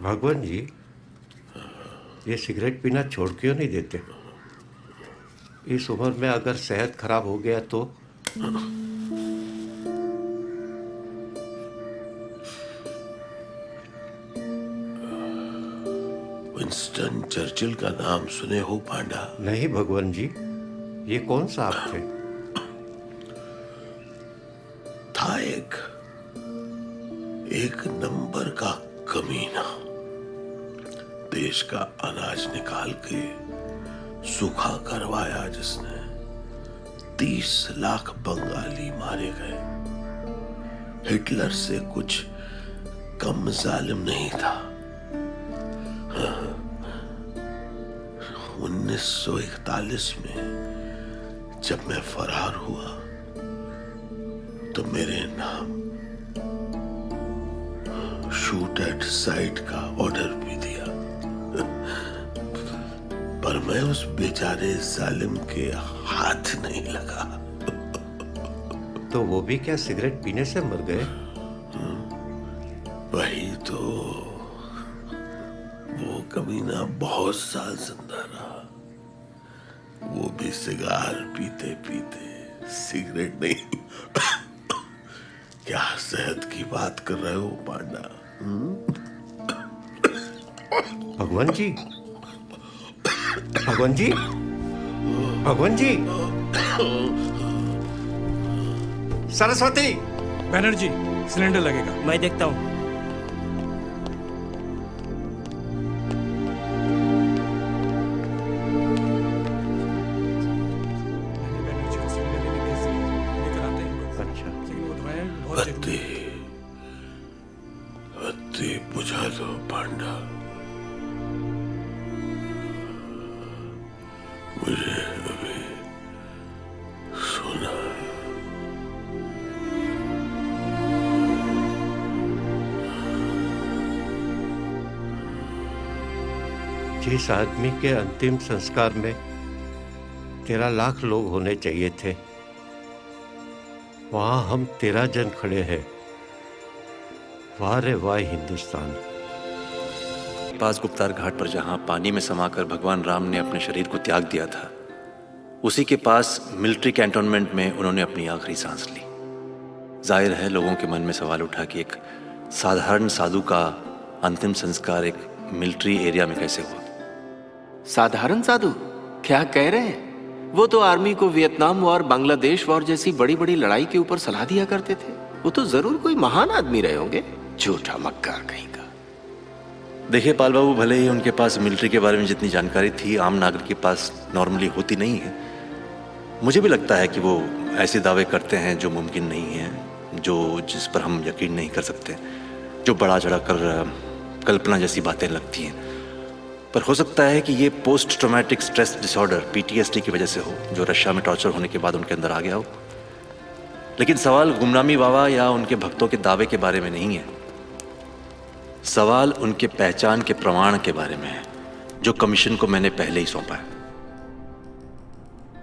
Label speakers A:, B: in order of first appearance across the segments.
A: भगवान जी, ये सिगरेट पीना छोड़ क्यों नहीं देते? इस उम्र में अगर सेहत खराब हो गया तो?
B: विंस्टन चर्चिल का नाम सुने हो पांडा?
A: नहीं भगवान जी, ये कौन साहब थे?
B: था एक नंबर का कमीना। देश का अनाज निकाल के सूखा करवाया जिसने। 30 लाख बंगाली मारे गए। हिटलर से कुछ कम जालिम नहीं था। 1941 में जब मैं फरार हुआ तो मेरे नाम शूट एट साइट का ऑर्डर भी दिया, पर मैं उस बेचारे जालिम के हाथ नहीं लगा।
A: तो वो भी क्या सिगरेट पीने से मर गए?
B: वही तो। वो कमीना बहुत साल जिंदा रहा। वो भी सिगार पीते पीते, सिगरेट नहीं। क्या सेहत की बात कर रहे हो पांडा?
A: भगवान जी, भगवान जी, भगवान जी, सरस्वती!
C: बैनर्जी, सिलेंडर लगेगा।
D: मैं देखता हूँ।
B: बत्ती बुझा दो पांडा। मुझे अभी सोना है।
A: जिस आदमी के अंतिम संस्कार में 13 लाख लोग होने चाहिए थे, वहां हम 13 जन खड़े हैं। वाह रे वाह हिंदुस्तान।
E: पास गुप्तार घाट पर जहां पानी में समाकर भगवान राम ने अपने शरीर को त्याग दिया था, उसी के पास मिलिट्री कैंटोनमेंट में उन्होंने अपनी आखिरी सांस ली। जाहिर है लोगों के मन में सवाल उठा कि एक साधारण साधु का अंतिम संस्कार एक मिलिट्री एरिया में कैसे हुआ।
F: साधारण साधु? क्या कह रहे हैं? वो तो आर्मी को वियतनाम वॉर, बांग्लादेश वॉर जैसी बड़ी बड़ी लड़ाई के ऊपर सलाह दिया करते थे। वो तो जरूर कोई महान आदमी रहे होंगे। झूठा मक्कार कहीं का।
E: देखिए पाल बाबू, भले ही उनके पास मिलिट्री के बारे में जितनी जानकारी थी आम नागरिक के पास नॉर्मली होती नहीं है, मुझे भी लगता है कि वो ऐसे दावे करते हैं जो मुमकिन नहीं है, जिस पर हम यकीन नहीं कर सकते, जो बढ़ा चढ़ा कर कल्पना जैसी बातें लगती हैं। पर हो सकता है कि ये post traumatic stress disorder PTSD की वजह से हो, जो रशिया में टॉर्चर होने के बाद उनके अंदर आ गया हो। लेकिन सवाल गुमनामी बाबा या उनके भक्तों के दावे के बारे में नहीं है। सवाल उनके पहचान के प्रमाण के बारे में है, जो कमीशन को मैंने पहले ही सौंपा है।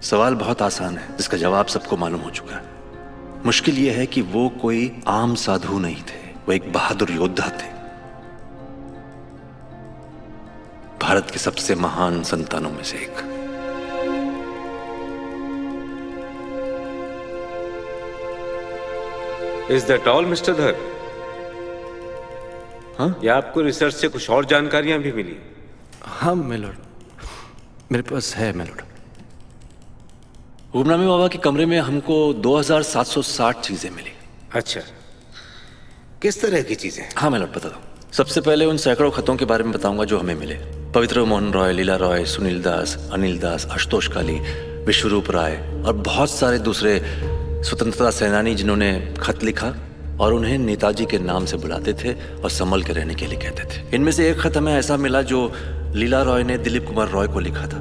E: सवाल बहुत आसान है, जिसका जवाब सबको मालूम हो चुका है। मुश्किल यह है कि वो कोई आम साधु नहीं थे, वो एक बहादुर योद्धा थे, भारत के सबसे महान संतानों में से एक।
G: Is that all, Mr. धर?
E: हाँ?
G: या आपको रिसर्च से कुछ और जानकारियां भी मिली?
F: हाँ मिलोड, मेरे पास है मिलोड।
E: गुमनामी बाबा के कमरे में हमको 2760 चीजें मिली।
G: अच्छा, किस तरह की चीजें?
E: हाँ मैं बता दूं। सबसे पहले उन सैकड़ों खतों के बारे में बताऊंगा जो हमें मिले। पवित्र मोहन रॉय, लीला रॉय, सुनील दास, अनिल दास, आशुतोष काली, विश्वरूप राय और बहुत सारे दूसरे स्वतंत्रता सेनानी जिन्होंने खत लिखा और उन्हें नेताजी के नाम से बुलाते थे और संभल के रहने के लिए कहते थे। इनमें से एक खत हमें ऐसा मिला जो लीला रॉय ने दिलीप कुमार रॉय को लिखा था,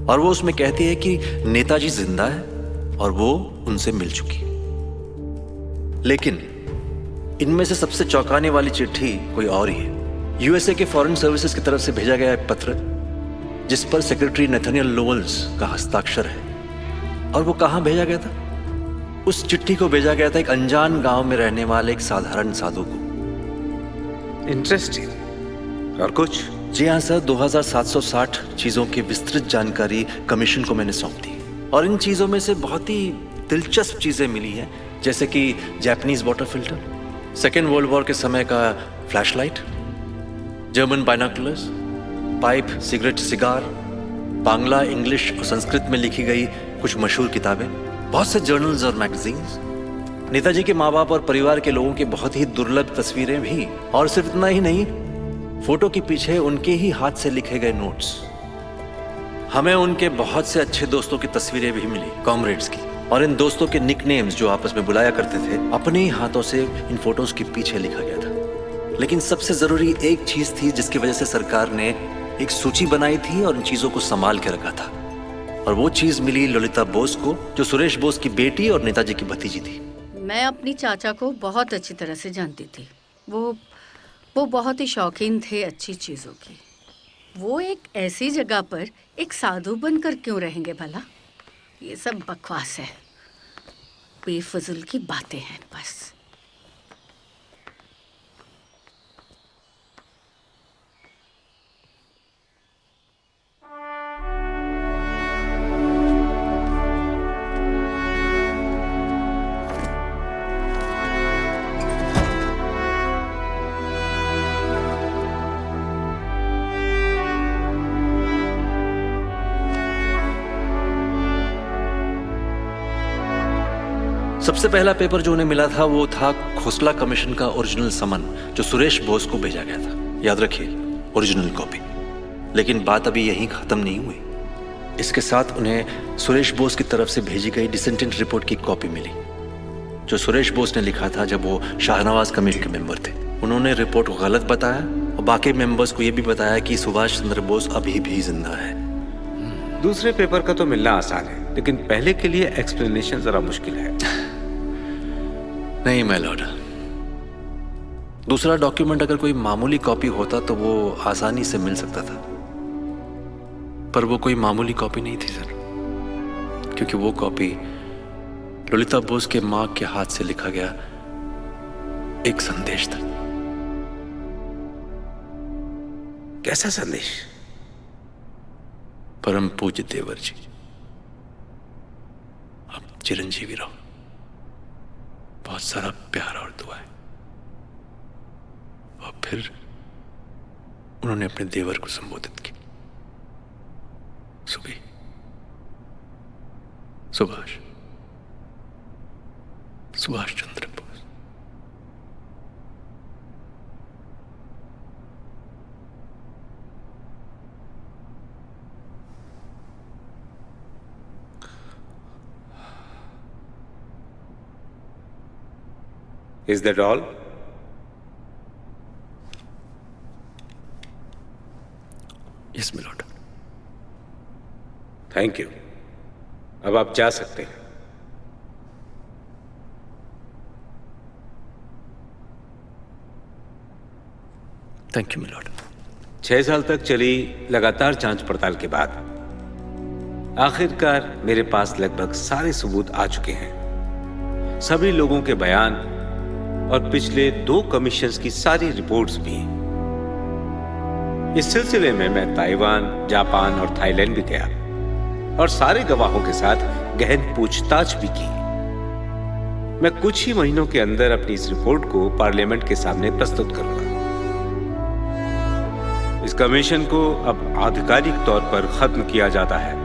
E: और वो उसमें कहती है कि नेताजी जिंदा है और वो उनसे मिल चुकी। लेकिन इनमें से सबसे चौंकाने वाली चिट्ठी कोई और ही है। USA के फॉरेन सर्विसेज की तरफ से भेजा गया एक पत्र, जिस पर सेक्रेटरी नेथनियल लोवेल्स का हस्ताक्षर है। और वो कहाँ भेजा गया था? उस चिट्ठी को भेजा गया था एक अनजान गांव में रहने वाले एक साधारण साधु को।
G: इंटरेस्टिंग। और कुछ?
E: जी हाँ सर, 2760 चीजों की विस्तृत जानकारी कमीशन को मैंने सौंप दी और इन चीजों में से बहुत ही दिलचस्प चीजें मिली हैं, जैसे कि Japanese water filter, second world war के समय का flashlight, German binoculars, pipe, cigarette, cigar, Bangla, English और संस्कृत में लिखी गई कुछ मशहूर किताबें, बहुत से जर्नल्स और मैगजीन्स, नेताजी के माँ बाप और परिवार के लोगों की बहुत ही दुर्लभ तस्वीरें भी, और सिर्फ इतना ही नहीं, फोटो के पीछे उनके ही हाथ से लिखे गए नोट्स। हमें उनके बहुत से अच्छे दोस्तों की तस्वीरें भी मिली, कॉमरेड्स की, और इन दोस्तों के निकनेम्स जो आपस में बुलाया करते थे, अपने ही हाथों से इन फोटोज के पीछे लिखा गया था। लेकिन सबसे जरूरी एक चीज थी जिसकी वजह से सरकार ने एक सूची बनाई थी और इन चीजों को संभाल के रखा था, और वो चीज मिली ललिता बोस को, जो सुरेश बोस की बेटी और नेताजी की भतीजी थी।
D: मैं अपनी चाचा को बहुत अच्छी तरह से जानती थी। वो बहुत ही शौकीन थे अच्छी चीज़ों की। वो एक ऐसी जगह पर एक साधु बनकर क्यों रहेंगे भला? ये सब बकवास है, बेफजूल की बातें हैं बस।
E: सबसे पहला पेपर जो उन्हें मिला था वो था खोसला कमीशन का ओरिजिनल समन, जो सुरेश बोस को भेजा गया था। याद रखिए, ओरिजिनल कॉपी। लेकिन बात अभी यहीं खत्म नहीं हुई। इसके साथ उन्हें सुरेश बोस की तरफ से भेजी गई डिसेंटेंट रिपोर्ट की कॉपी मिली, जो सुरेश बोस ने लिखा था जब वो शाहनवाज कमेटी के मेंबर थे। उन्होंने रिपोर्ट को गलत बताया और बाकी मेंबर्स को ये भी बताया कि सुभाष चंद्र बोस अभी भी जिंदा है।
G: दूसरे पेपर का तो मिलना आसान है, लेकिन पहले के लिए एक्सप्लेनेशन जरा मुश्किल है।
E: नहीं माय लॉर्ड, दूसरा डॉक्यूमेंट अगर कोई मामूली कॉपी होता तो वो आसानी से मिल सकता था, पर वो कोई मामूली कॉपी नहीं थी सर, क्योंकि वो कॉपी ललिता बोस के मां के हाथ से लिखा गया एक संदेश था।
G: कैसा संदेश?
E: परम पूज्य देवर जी, आप चिरंजीवी रहो, बहुत सारा प्यार और दुआ है। और फिर उन्होंने अपने देवर को संबोधित किया, Subhash Chandra Bose.
G: Is that all?
E: Yes my lord।
G: Thank you. अब आप जा सकते हैं।
E: Thank you my lord।
G: 6 साल तक चली लगातार जांच पड़ताल के बाद आखिरकार मेरे पास लगभग सारे सबूत आ चुके हैं। सभी लोगों के बयान और पिछले 2 कमीशंस की सारी रिपोर्ट्स भी। इस सिलसिले में मैं ताइवान, जापान और थाईलैंड भी गया और सारे गवाहों के साथ गहन पूछताछ भी की। मैं कुछ ही महीनों के अंदर अपनी इस रिपोर्ट को पार्लियामेंट के सामने प्रस्तुत करूंगा। इस कमीशन को अब आधिकारिक तौर पर खत्म किया जाता है।